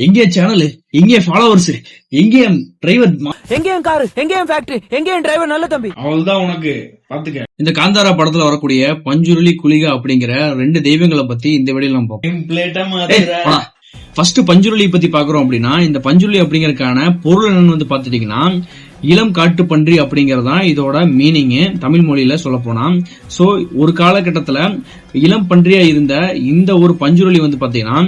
எங்கே சேனல், எங்கே ஃபாலோவர்ஸ், எங்கே டிரைவர், எங்கே கார், எங்கே ஃபேக்டரி, எங்கே டிரைவர் நல்ல தம்பி. அவள்தான் உனக்கு பாத்துக்க. இந்த காந்தாரா படத்துல வரக்கூடிய பஞ்சுருளி குளிகா அப்படிங்கிற 2 தெய்வங்களை பத்தி இந்த வீடியோல நம்ம பார்ப்போம். ஃபர்ஸ்ட் பஞ்சுருளி பத்தி பாக்குறோம் அப்படின்னா, இந்த பஞ்சுருளி அப்படிங்கறதுக்கான பொருள் என்னன்னு வந்து பாத்துட்டீங்கன்னா, இளம் காட்டு பன்றி அப்படிங்கறதான் இதோட மீனிங் தமிழ் மொழியில சொல்ல போனா. சோ ஒரு காலகட்டத்துல இளம் பன்றியா இருந்த இந்த ஒரு பஞ்சுருளி வந்து பாத்தீங்கன்னா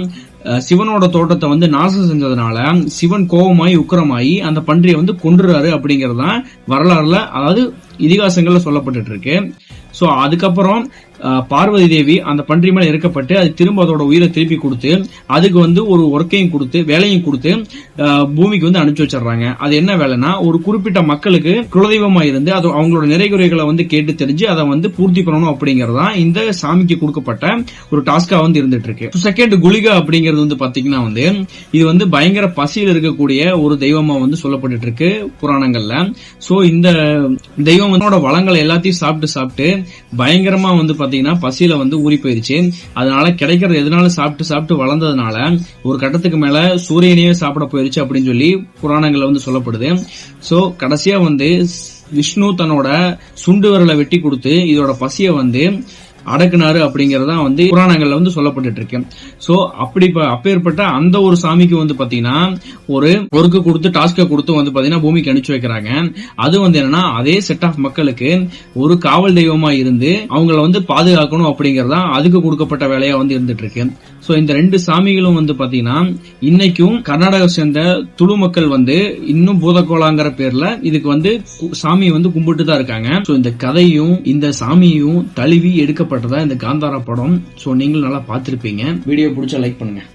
சிவனோட தோட்டத்தை வந்து நாசம் செஞ்சதுனால சிவன் கோபமாயி உக்கிரமாயி அந்த பன்றியை வந்து கொன்றுறாரு அப்படிங்கறதுதான் வரலாறுல, அதாவது இதிகாசங்கள்ல சொல்லப்பட்டு இருக்கு. சோ அதுக்கப்புறம் பார்வதி தேவி அந்த பன்றி மேல இறக்கப்பட்டு அது திரும்ப அதோட உயிரை திருப்பி கொடுத்து அதுக்கு வந்து ஒரு ஒர்க்கையும் கொடுத்து வேலையும் கொடுத்து பூமிக்கு வந்து அனுப்பிச்சு வச்சிடறாங்க. அது என்ன வேலைன்னா, ஒரு குறிப்பிட்ட மக்களுக்கு குலதெய்வமா இருந்து அது அவங்களோட நிறைகுறைகளை வந்து கேட்டு தெரிஞ்சு அதை வந்து பூர்த்தி பண்ணணும் அப்படிங்கறதா இந்த சாமிக்கு கொடுக்கப்பட்ட ஒரு டாஸ்கா வந்து இருந்துட்டு இருக்கு. செகண்ட் குளிகா அப்படிங்கிறது வந்து பாத்தீங்கன்னா வந்து இது வந்து பயங்கர பசியில் இருக்கக்கூடிய ஒரு தெய்வமா வந்து சொல்லப்பட்டு இருக்கு புராணங்கள்ல. சோ இந்த தெய்வம் வந்து வளங்களை எல்லாத்தையும் சாப்பிட்டு பயங்கரமா வந்து பாத்தீங்கன்னா பசியில வந்து ஊறி போயிருச்சு. அதனால கிடைக்கிறது எதனாலும் சாப்பிட்டு வளர்ந்ததுனால ஒரு கட்டத்துக்கு மேல சூரியனையே சாப்பிட போயிருச்சு அப்படின்னு சொல்லி புராணங்கள்ல வந்து சொல்லப்படுது. சோ கடைசியா வந்து விஷ்ணு தன்னோட சுண்டு விரலை வெட்டி கொடுத்து இதோட பசிய வந்து அடக்குனாரு அப்படிங்கறதா வந்து புராணங்கள்ல வந்து சொல்லப்பட்டு இருக்கு. சோ அப்பேற்பட்ட அந்த ஒரு சாமிக்கு வந்து பாத்தீங்கன்னா ஒரு ஒர்க்கு கொடுத்து டாஸ்க கொடுத்து வந்து பாத்தீங்கன்னா பூமிக்கு அனுப்பிச்சு வைக்கிறாங்க. அது வந்து என்னன்னா, அதே செட் ஆஃப் மக்களுக்கு ஒரு காவல் தெய்வமா இருந்து அவங்கள வந்து பாதுகாக்கணும் அப்படிங்கறதா அதுக்கு கொடுக்கப்பட்ட வேலையா வந்து இருந்துட்டு இருக்கு. சோ இந்த 2 சாமிகளும் வந்து பாத்தீங்கன்னா இன்னைக்கும் கர்நாடகா சேர்ந்த துளு மக்கள் வந்து இன்னும் பூதகோலாங்கிற பேர்ல இதுக்கு வந்து சாமி வந்து கும்பிட்டு தான் இருக்காங்க. சோ இந்த கதையும் இந்த சாமியும் தழுவி எடுக்கப்பட்டதா இந்த காந்தாரா படம். சோ நீங்களும் நல்லா பாத்திருப்பீங்க. வீடியோ பிடிச்சா லைக் பண்ணுங்க.